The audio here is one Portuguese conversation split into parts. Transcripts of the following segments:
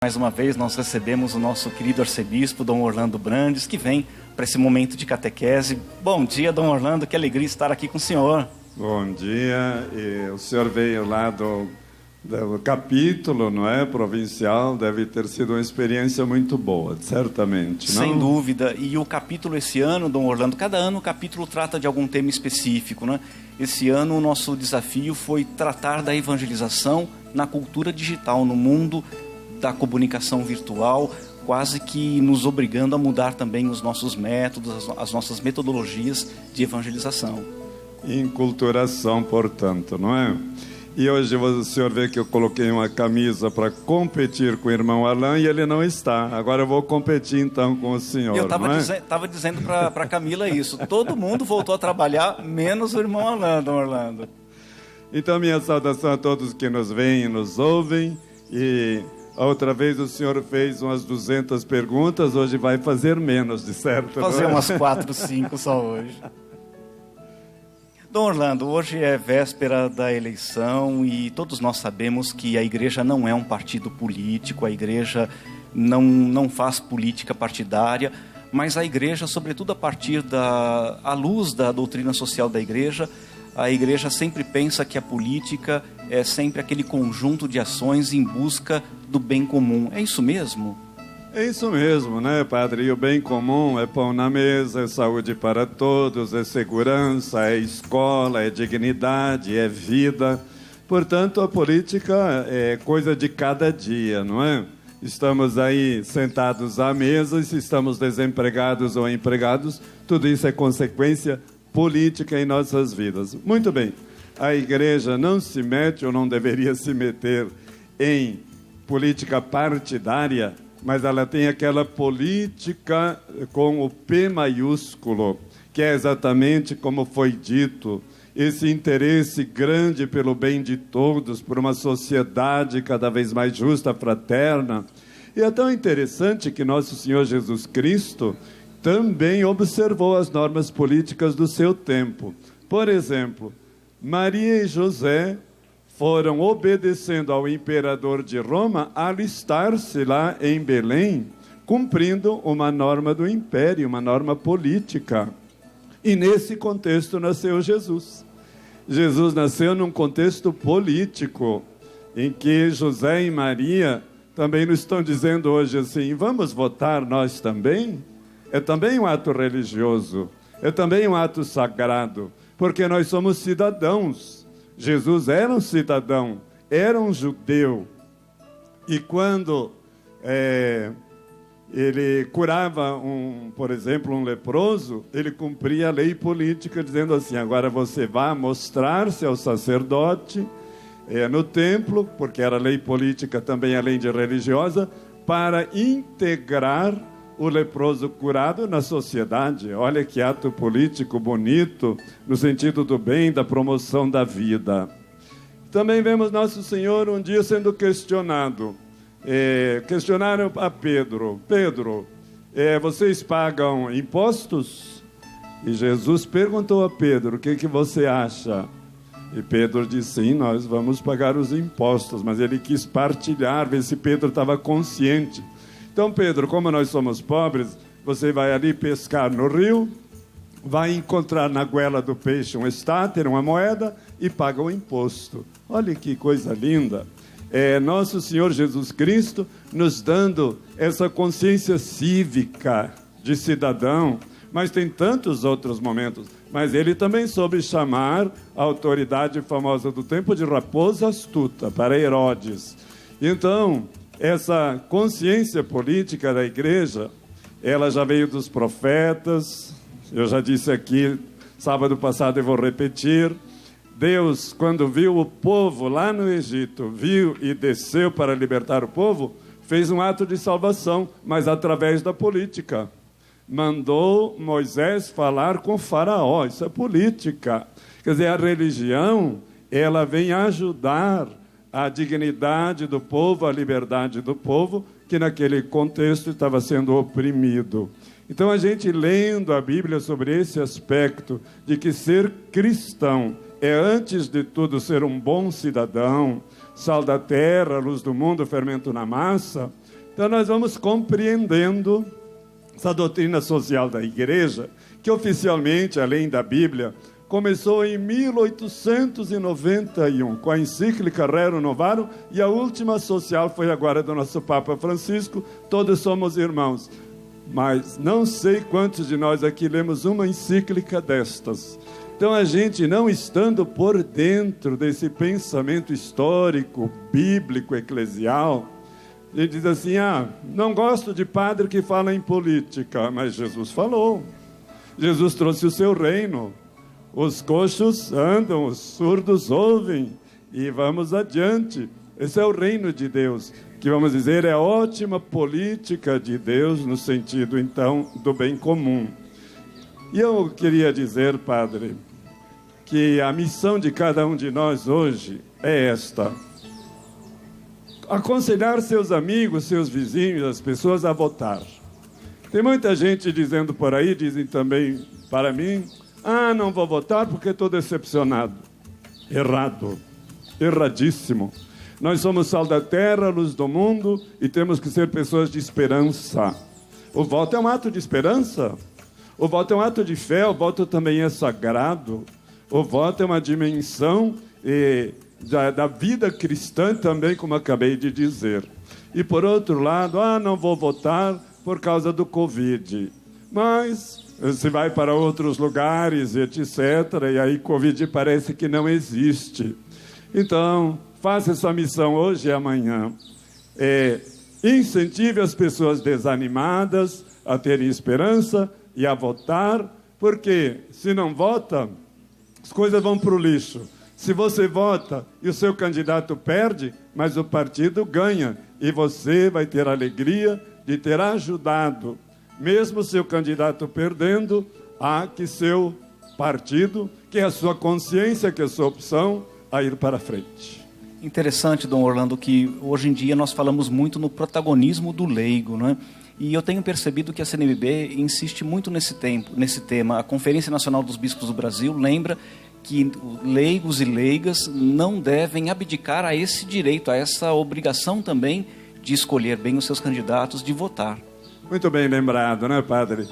Mais uma vez nós recebemos o nosso querido arcebispo, Dom Orlando Brandes, que vem para esse momento de catequese. Bom dia, Dom Orlando, que alegria estar aqui com o senhor. Bom dia, e o senhor veio lá do capítulo, não é, provincial, deve ter sido uma experiência muito boa, certamente, não? Sem dúvida, e o capítulo esse ano, Dom Orlando, cada ano o capítulo trata de algum tema específico, né? Esse ano o nosso desafio foi tratar da evangelização na cultura digital, no mundo da comunicação virtual, quase que nos obrigando a mudar também os nossos métodos, as nossas metodologias de evangelização. Enculturação, portanto, não é? E hoje o senhor vê que eu coloquei uma camisa para competir com o irmão Alain e ele não está. Agora eu vou competir então com o senhor. Eu estava dizendo para Camila isso. Todo mundo voltou a trabalhar, menos o irmão Alain, Dom Orlando. Então minha saudação a todos que nos veem e nos ouvem. E a outra vez o senhor fez umas 200 perguntas, hoje vai fazer menos, de certo? Fazer umas 4, 5 só hoje. Dom Orlando, hoje é véspera da eleição e todos nós sabemos que a igreja não é um partido político, a igreja não faz política partidária, mas a igreja, sobretudo à luz da doutrina social da igreja, a igreja sempre pensa que a política é sempre aquele conjunto de ações em busca do bem comum. É isso mesmo? É isso mesmo, né, padre? E o bem comum é pão na mesa, é saúde para todos, é segurança, é escola, é dignidade, é vida. Portanto, a política é coisa de cada dia, não é? Estamos aí sentados à mesa e se estamos desempregados ou empregados, tudo isso é consequência política em nossas vidas. Muito bem, a igreja não se mete ou não deveria se meter em política partidária, mas ela tem aquela política com o P maiúsculo, que é exatamente como foi dito, esse interesse grande pelo bem de todos, por uma sociedade cada vez mais justa, fraterna. E é tão interessante que nosso Senhor Jesus Cristo também observou as normas políticas do seu tempo. Por exemplo, Maria e José foram obedecendo ao imperador de Roma a alistar-se lá em Belém, cumprindo uma norma do império, uma norma política. E nesse contexto nasceu Jesus. Jesus nasceu num contexto político, em que José e Maria também nos estão dizendo hoje assim, vamos votar nós também? É também um ato religioso, é também um ato sagrado, porque nós somos cidadãos. Jesus era um cidadão, era um judeu. E quando ele curava, por exemplo, um leproso, ele cumpria a lei política, dizendo assim, agora você vai mostrar-se ao sacerdote no templo, porque era lei política também, além de religiosa, para integrar o leproso curado na sociedade. Olha que ato político bonito, no sentido do bem, da promoção da vida. Também vemos Nosso Senhor um dia sendo questionado. Questionaram a Pedro, vocês pagam impostos? E Jesus perguntou a Pedro, o que você acha? E Pedro disse, sim, nós vamos pagar os impostos, mas ele quis partilhar, ver se Pedro estava consciente. Então, Pedro, como nós somos pobres, você vai ali pescar no rio, vai encontrar na goela do peixe um estáter, uma moeda, e paga o imposto. Olha que coisa linda. Nosso Senhor Jesus Cristo nos dando essa consciência cívica de cidadão, mas tem tantos outros momentos. Mas ele também soube chamar a autoridade famosa do tempo de raposa astuta, para Herodes. Então, essa consciência política da igreja, ela já veio dos profetas. Eu já disse aqui, sábado passado eu vou repetir. Deus, quando viu o povo lá no Egito, viu e desceu para libertar o povo, fez um ato de salvação, mas através da política. Mandou Moisés falar com Faraó, isso é política. Quer dizer, a religião, ela vem ajudar a dignidade do povo, a liberdade do povo, que naquele contexto estava sendo oprimido. Então, a gente lendo a Bíblia sobre esse aspecto de que ser cristão é, antes de tudo, ser um bom cidadão, sal da terra, luz do mundo, fermento na massa, Então nós vamos compreendendo essa doutrina social da igreja, que oficialmente, além da Bíblia, começou em 1891, com a encíclica Rerum Novarum, e a última social foi agora do nosso Papa Francisco, todos somos irmãos. Mas não sei quantos de nós aqui lemos uma encíclica destas. Então a gente, não estando por dentro desse pensamento histórico, bíblico, eclesial, a gente diz assim, não gosto de padre que fala em política, mas Jesus falou. Jesus trouxe o seu reino. Os coxos andam, os surdos ouvem, e vamos adiante. Esse é o reino de Deus, que vamos dizer é a ótima política de Deus, no sentido, então, do bem comum. E eu queria dizer, padre, que a missão de cada um de nós hoje é esta: aconselhar seus amigos, seus vizinhos, as pessoas a votar. Tem muita gente dizendo por aí, dizem também para mim, não vou votar porque estou decepcionado. Errado. Erradíssimo. Nós somos sal da terra, luz do mundo, e temos que ser pessoas de esperança. O voto é um ato de esperança. O voto é um ato de fé, o voto também é sagrado. O voto é uma dimensão da vida cristã também, como acabei de dizer. E por outro lado, não vou votar por causa do Covid. Mas se vai para outros lugares, etc., e aí Covid parece que não existe. Então, faça essa missão hoje e amanhã. Incentive as pessoas desanimadas a terem esperança e a votar, porque se não vota, as coisas vão para o lixo. Se você vota e o seu candidato perde, mas o partido ganha, e você vai ter a alegria de ter ajudado, mesmo seu candidato perdendo, que seu partido, que é a sua consciência, que é a sua opção, a ir para frente. Interessante, Dom Orlando, que hoje em dia nós falamos muito no protagonismo do leigo, não é? E eu tenho percebido que a CNBB insiste muito nesse tema. A Conferência Nacional dos Bispos do Brasil lembra que leigos e leigas não devem abdicar a esse direito, a essa obrigação também de escolher bem os seus candidatos, de votar. Muito bem lembrado, né, padre?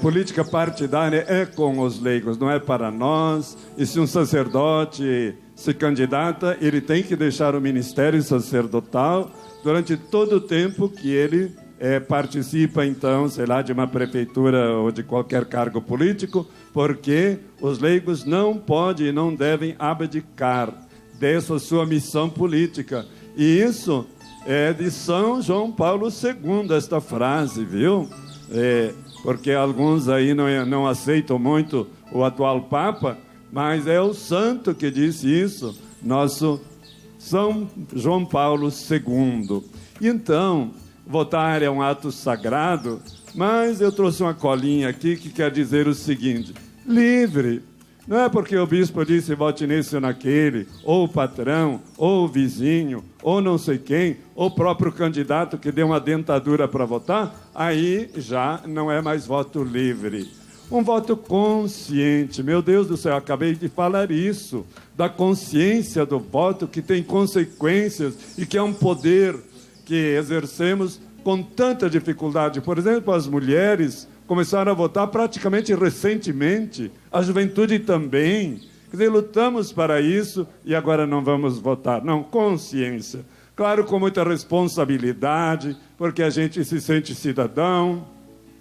Política partidária é com os leigos, não é para nós. E se um sacerdote se candidata, ele tem que deixar o ministério sacerdotal durante todo o tempo que ele participa, então, sei lá, de uma prefeitura ou de qualquer cargo político, porque os leigos não podem e não devem abdicar dessa sua missão política. E isso é de São João Paulo II, esta frase, viu? Porque alguns aí não aceitam muito o atual Papa, mas é o santo que disse isso, nosso São João Paulo II. Então, votar é um ato sagrado, mas eu trouxe uma colinha aqui que quer dizer o seguinte: livre. Não é porque o bispo disse vote nesse ou naquele, ou o patrão, ou o vizinho, ou não sei quem, ou o próprio candidato que deu uma dentadura para votar, aí já não é mais voto livre. Um voto consciente. Meu Deus do céu, acabei de falar isso, da consciência do voto, que tem consequências e que é um poder que exercemos com tanta dificuldade. Por exemplo, as mulheres começaram a votar praticamente recentemente, a juventude também. Quer dizer, lutamos para isso e agora não vamos votar. Não, consciência. Claro, com muita responsabilidade, porque a gente se sente cidadão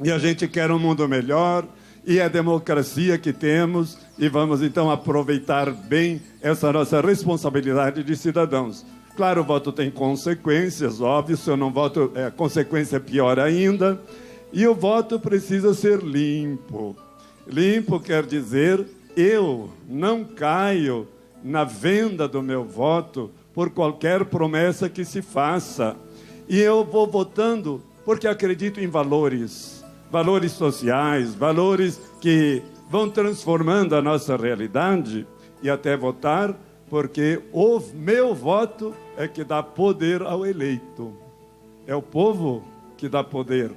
e a gente quer um mundo melhor, e é a democracia que temos, e vamos então aproveitar bem essa nossa responsabilidade de cidadãos. Claro, o voto tem consequências, óbvio, se eu não voto, a consequência é pior ainda. E o voto precisa ser limpo. Limpo quer dizer, eu não caio na venda do meu voto por qualquer promessa que se faça. E eu vou votando porque acredito em valores, valores sociais, valores que vão transformando a nossa realidade, e até votar porque o meu voto é que dá poder ao eleito. É o povo que dá poder.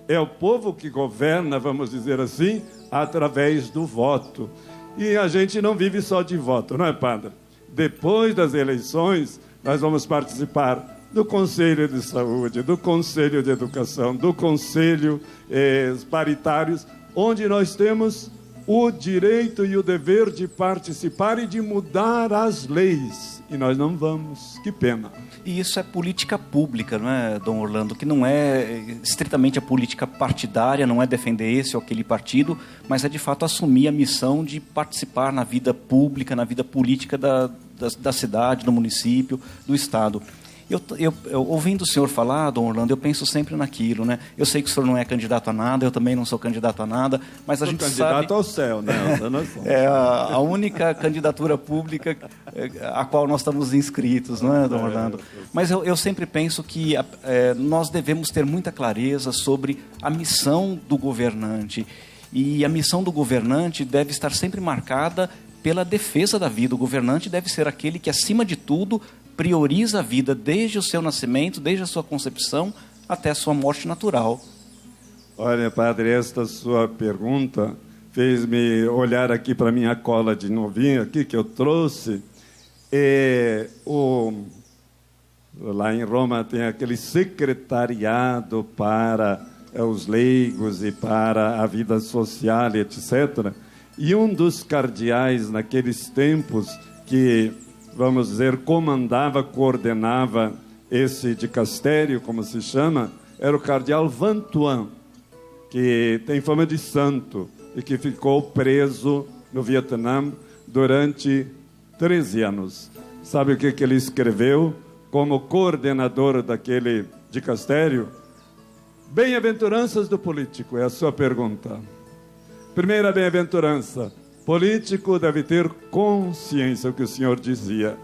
É o povo que governa, vamos dizer assim, através do voto. E a gente não vive só de voto, não é, padre? Depois das eleições, nós vamos participar do Conselho de Saúde, do Conselho de Educação, do Conselho paritários, onde nós temos o direito e o dever de participar e de mudar as leis. E nós não vamos. Que pena. E isso é política pública, não é, Dom Orlando? Que não é estritamente a política partidária, não é defender esse ou aquele partido, mas é de fato assumir a missão de participar na vida pública, na vida política da cidade, do município, do Estado. Eu, ouvindo o senhor falar, Dom Orlando, eu penso sempre naquilo, né? Eu sei que o senhor não é candidato a nada, eu também não sou candidato a nada, mas a gente sabe... candidato ao céu, né? É a única candidatura pública a qual nós estamos inscritos, não é, Dom Orlando? Mas eu sempre penso que nós devemos ter muita clareza sobre a missão do governante. E a missão do governante deve estar sempre marcada pela defesa da vida. O governante deve ser aquele que, acima de tudo, prioriza a vida desde o seu nascimento, desde a sua concepção até a sua morte natural. Olha, padre, esta sua pergunta fez-me olhar aqui para a minha cola de novinho aqui que eu trouxe. Lá em Roma tem aquele secretariado para os leigos e para a vida social, etc. E um dos cardeais naqueles tempos que, vamos dizer, comandava, coordenava esse dicastério, como se chama, era o cardeal Vantuan, que tem fama de santo e que ficou preso no Vietnã durante 13 anos. Sabe o que ele escreveu como coordenador daquele dicastério? Bem-aventuranças do político, é a sua pergunta. Primeira bem-aventurança: político deve ter consciência, o que o senhor dizia.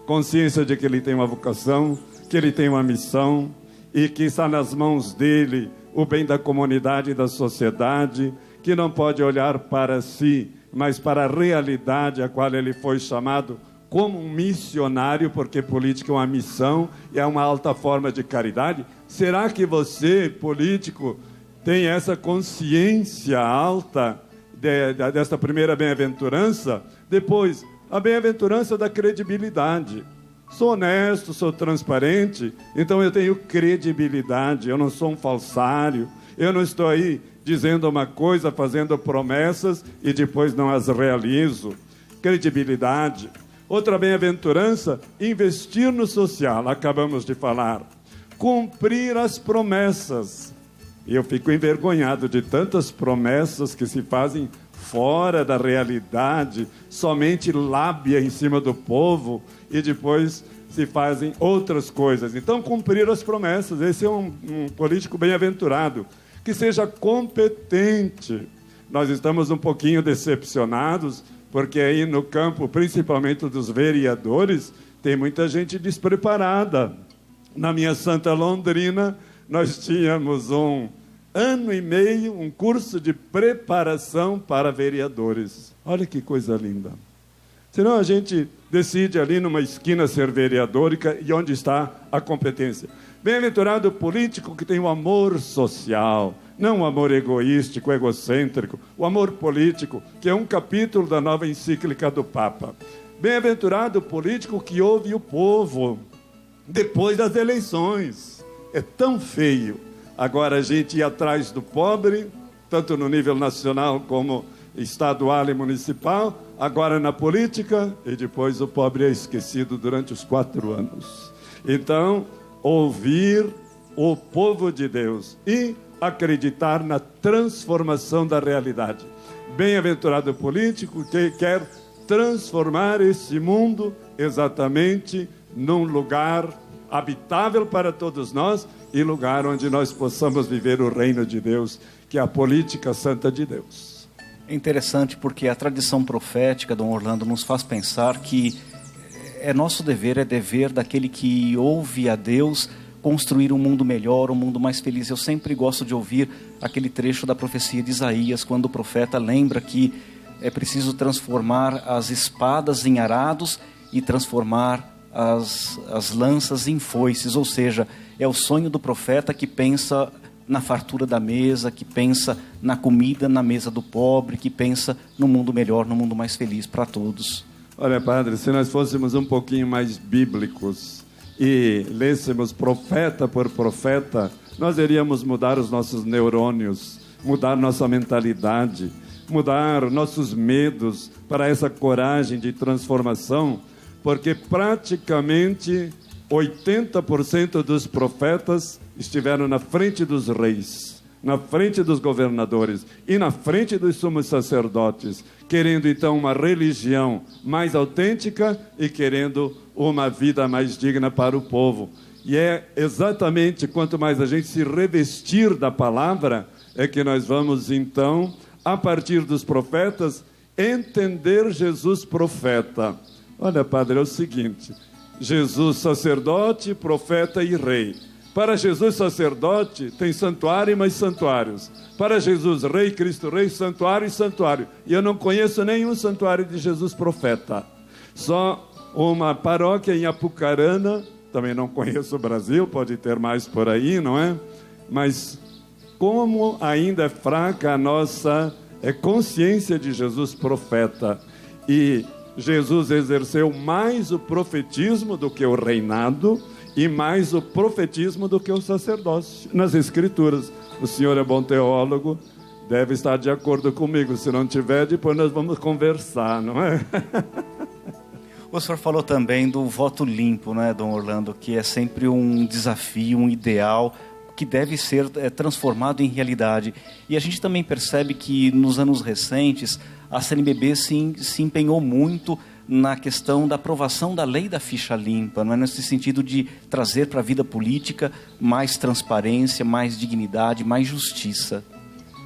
Consciência de que ele tem uma vocação, que ele tem uma missão e que está nas mãos dele o bem da comunidade e da sociedade, que não pode olhar para si, mas para a realidade a qual ele foi chamado como um missionário, porque política é uma missão e é uma alta forma de caridade. Será que você, político, tem essa consciência alta desta primeira bem-aventurança? Depois, a bem-aventurança da credibilidade. Sou honesto, sou transparente, então eu tenho credibilidade, eu não sou um falsário, eu não estou aí dizendo uma coisa, fazendo promessas e depois não as realizo. Credibilidade. Outra bem-aventurança, investir no social, acabamos de falar. Cumprir as promessas. E eu fico envergonhado de tantas promessas que se fazem fora da realidade, somente lábia em cima do povo, e depois se fazem outras coisas. Então, cumprir as promessas. Esse é um político bem-aventurado, que seja competente. Nós estamos um pouquinho decepcionados, porque aí no campo, principalmente dos vereadores, tem muita gente despreparada. Na minha Santa Londrina, nós tínhamos um ano e meio, um curso de preparação para vereadores. Olha que coisa linda. Senão a gente decide ali numa esquina ser vereador e onde está a competência. Bem-aventurado o político que tem o amor social, não o amor egoístico, egocêntrico, o amor político, que é um capítulo da nova encíclica do Papa. Bem-aventurado o político que ouve o povo depois das eleições. É tão feio agora a gente ir atrás do pobre, tanto no nível nacional como estadual e municipal, agora na política, e depois o pobre é esquecido durante os 4 anos. Então, ouvir o povo de Deus e acreditar na transformação da realidade. Bem-aventurado o político que quer transformar esse mundo exatamente num lugar habitável para todos nós e lugar onde nós possamos viver o reino de Deus, que é a política santa de Deus. É interessante porque a tradição profética, Dom Orlando, nos faz pensar que é nosso dever, é dever daquele que ouve a Deus construir um mundo melhor, um mundo mais feliz. Eu sempre gosto de ouvir aquele trecho da profecia de Isaías, quando o profeta lembra que é preciso transformar as espadas em arados e transformar as lanças em foices, ou seja, é o sonho do profeta que pensa na fartura da mesa, que pensa na comida na mesa do pobre, que pensa no mundo melhor, no mundo mais feliz para todos. Olha, padre, se nós fôssemos um pouquinho mais bíblicos e lêssemos profeta por profeta, nós iríamos mudar os nossos neurônios, mudar nossa mentalidade, mudar nossos medos para essa coragem de transformação, porque praticamente 80% dos profetas estiveram na frente dos reis, na frente dos governadores e na frente dos sumos sacerdotes, querendo então uma religião mais autêntica e querendo uma vida mais digna para o povo. E é exatamente quanto mais a gente se revestir da palavra, é que nós vamos então, a partir dos profetas, entender Jesus profeta. Olha, padre, é o seguinte: Jesus sacerdote, profeta e rei. Para Jesus sacerdote tem santuário e mais santuários. Para Jesus rei, Cristo rei, santuário e santuário. E eu não conheço nenhum santuário de Jesus profeta. Só uma paróquia em Apucarana, também não conheço o Brasil, pode ter mais por aí, não é? Mas como ainda é fraca a nossa consciência de Jesus profeta. E Jesus exerceu mais o profetismo do que o reinado e mais o profetismo do que o sacerdócio nas Escrituras. O senhor é bom teólogo, deve estar de acordo comigo. Se não tiver, depois nós vamos conversar, não é? O senhor falou também do voto limpo, né, Dom Orlando, que é sempre um desafio, um ideal que deve ser transformado em realidade. E a gente também percebe que nos anos recentes a CNBB se empenhou muito na questão da aprovação da lei da ficha limpa, não é? Nesse sentido de trazer para a vida política mais transparência, mais dignidade, mais justiça.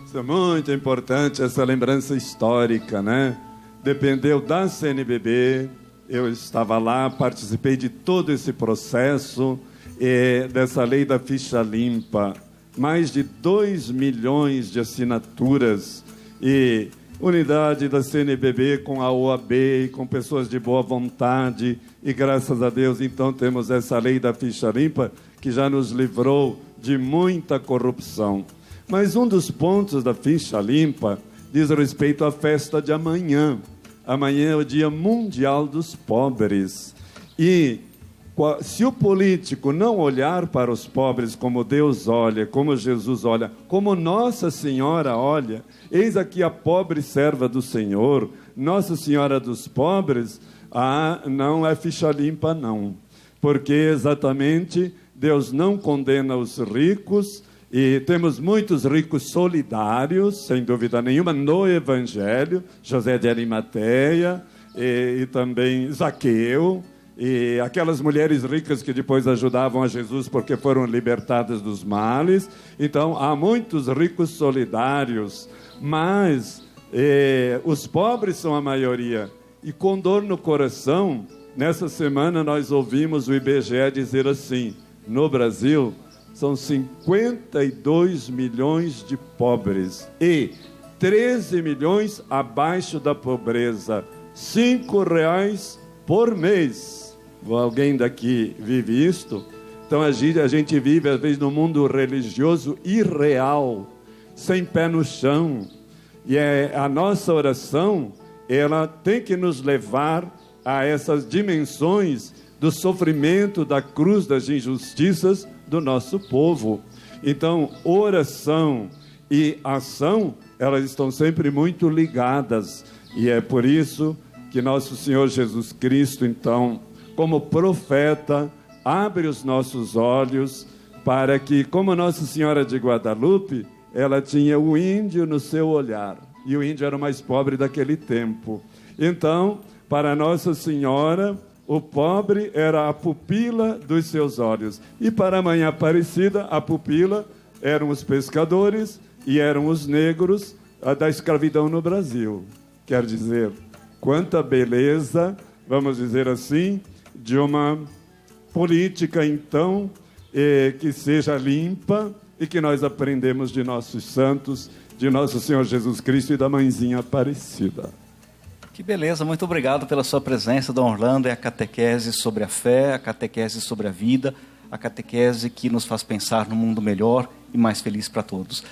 Isso é muito importante, essa lembrança histórica, né? Dependeu da CNBB, eu estava lá, participei de todo esse processo dessa lei da ficha limpa, mais de 2 milhões de assinaturas, e unidade da CNBB com a OAB, com pessoas de boa vontade, e graças a Deus então temos essa lei da ficha limpa que já nos livrou de muita corrupção. Mas um dos pontos da ficha limpa diz respeito à festa de amanhã. Amanhã é o Dia Mundial dos Pobres. E se o político não olhar para os pobres como Deus olha, como Jesus olha, como Nossa Senhora olha, eis aqui a pobre serva do Senhor, Nossa Senhora dos pobres, não é ficha limpa não. Porque exatamente Deus não condena os ricos, e temos muitos ricos solidários, sem dúvida nenhuma, no Evangelho, José de Arimateia, e também Zaqueu, e aquelas mulheres ricas que depois ajudavam a Jesus porque foram libertadas dos males. Então, há muitos ricos solidários, mas os pobres são a maioria. E com dor no coração, nessa semana nós ouvimos o IBGE dizer assim: no Brasil são 52 milhões de pobres e 13 milhões abaixo da pobreza, R$5 por mês. Alguém daqui vive isto? Então a gente vive às vezes num mundo religioso irreal, sem pé no chão. E a nossa oração, ela tem que nos levar a essas dimensões do sofrimento, da cruz, das injustiças do nosso povo. Então, oração e ação, elas estão sempre muito ligadas. E é por isso que nosso Senhor Jesus Cristo, então, como profeta, abre os nossos olhos para que, como Nossa Senhora de Guadalupe, ela tinha o índio no seu olhar. E o índio era o mais pobre daquele tempo. Então, para Nossa Senhora, o pobre era a pupila dos seus olhos. E para a Mãe Aparecida, a pupila eram os pescadores e eram os negros da escravidão no Brasil. Quer dizer, quanta beleza, vamos dizer assim, de uma política, então, que seja limpa e que nós aprendemos de nossos santos, de nosso Senhor Jesus Cristo e da Mãezinha Aparecida. Que beleza, muito obrigado pela sua presença, Dom Orlando. É a catequese sobre a fé, a catequese sobre a vida, a catequese que nos faz pensar num mundo melhor e mais feliz para todos.